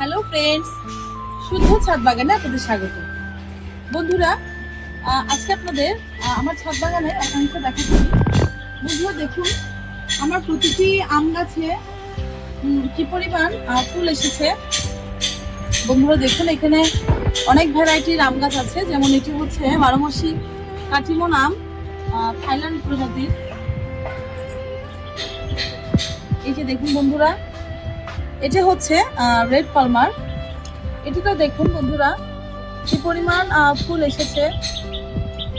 Hello friends, শুদ্ধ ছাদ বাগানে আপনাদের স্বাগত। বন্ধুরা, আজকে আপনাদের আমার ছাদ বাগানের একাংশ দেখাচ্ছি। বন্ধুরা দেখুন, আমার প্রতিটি আম গাছে কি পরিমাণ ফুল এসেছে। বন্ধুরা দেখুন, এখানে অনেক ভ্যারাইটির আম গাছ আছে। যেমন এটি হচ্ছে বারোমাসি কাটিমন আম, থাইল্যান্ড প্রজাতির। এই যে দেখুন বন্ধুরা, এটা হচ্ছে রেড পালমার। এটিতে দেখুন বন্ধুরা কি পরিমাণ ফুল এসেছে,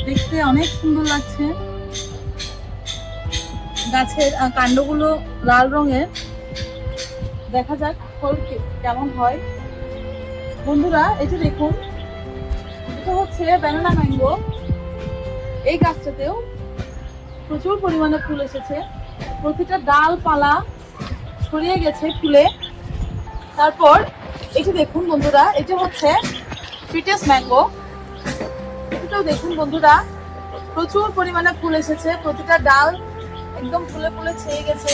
দেখতে অনেক সুন্দর লাগছে। গাছের কাণ্ডগুলো লাল রঙের, দেখা যাক ফল কেমন হয়। বন্ধুরা এটা দেখুন, এটা হচ্ছে ব্যানানা ম্যাঙ্গো। এই গাছটাতেও প্রচুর পরিমাণে ফুল এসেছে, প্রতিটা ডালপালা ছড়িয়ে গেছে ফুলে। তারপর এটা দেখুন বন্ধুরা, এটা হচ্ছে সুইটেস্ট ম্যাঙ্গো। এটাও দেখুন বন্ধুরা, প্রচুর পরিমাণে ফুল এসেছে, প্রতিটা ডাল একদম ফুলে ফুলে ছেয়ে গেছে।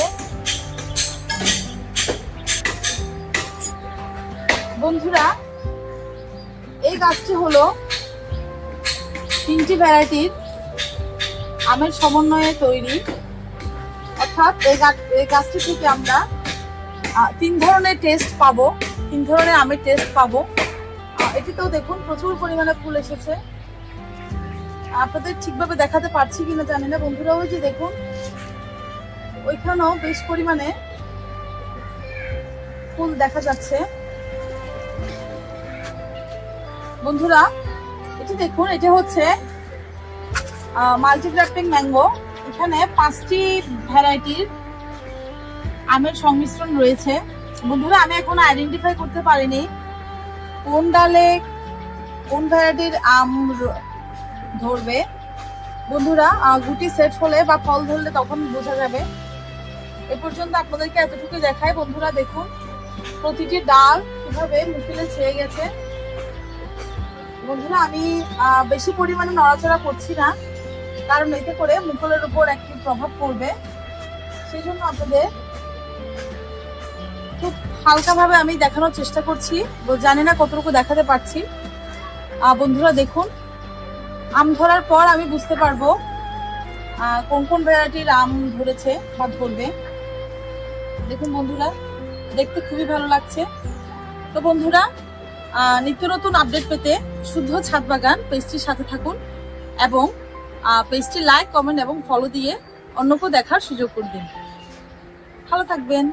বন্ধুরা এই গাছটি হলো 3টি ভ্যারাইটির আমের সমন্বয়ে তৈরি। অর্থাৎ এই গাছটি থেকে আমরা 3 ধরনের টেস্ট পাবো, 3 ধরনের আমের টেস্ট পাবো। এটিতেও দেখুন প্রচুর পরিমাণে ফুল এসেছে। আপনাদের ঠিকভাবে দেখাতে পারছি কিনা জানি না বন্ধুরা। ওই যে দেখুন, ওইখানেও বেশ পরিমাণে ফুল দেখা যাচ্ছে। বন্ধুরা এটি দেখুন, এটা হচ্ছে মাল্টিগ্রাফটিং ম্যাঙ্গো। এখানে 5টি ভ্যারাইটির আমের সংমিশ্রণ রয়েছে। বন্ধুরা আমি এখনো আইডেন্টিফাই করতে পারিনি কোন ডালে কোন ভ্যারাইটির আম ধরবে। বন্ধুরা গুটি সেট হলে বা ফল ধরলে তখন বোঝা যাবে। এ পর্যন্ত আপনাদেরকে এতটুকু দেখাই। বন্ধুরা দেখুন প্রতিটি ডাল কিভাবে মুখিলে ছেয়ে গেছে। বন্ধুরা আমি বেশি পরিমাণে নড়াচড়া করছি না, কারণ এতে করে মুকুলের উপর একটি প্রভাব পড়বে। সেই জন্য আপনাদের খুব হালকাভাবে আমি দেখানোর চেষ্টা করছি। জানি না কতটুকু দেখাতে পারছি। বন্ধুরা দেখুন, আম ধরার পর আমি বুঝতে পারবো কোন কোন ভ্যারাইটির আম ধরেছে বা ধরবে। দেখুন বন্ধুরা, দেখতে খুবই ভালো লাগছে। তো বন্ধুরা নিত্য নতুন আপডেট পেতে শুদ্ধ ছাদ বাগান পেজটির সাথে থাকুন এবং পেজটি লাইক, কমেন্ট এবং ফলো দিয়ে অন্যকেও দেখার সুযোগ করে দিন। ভালো থাকবেন।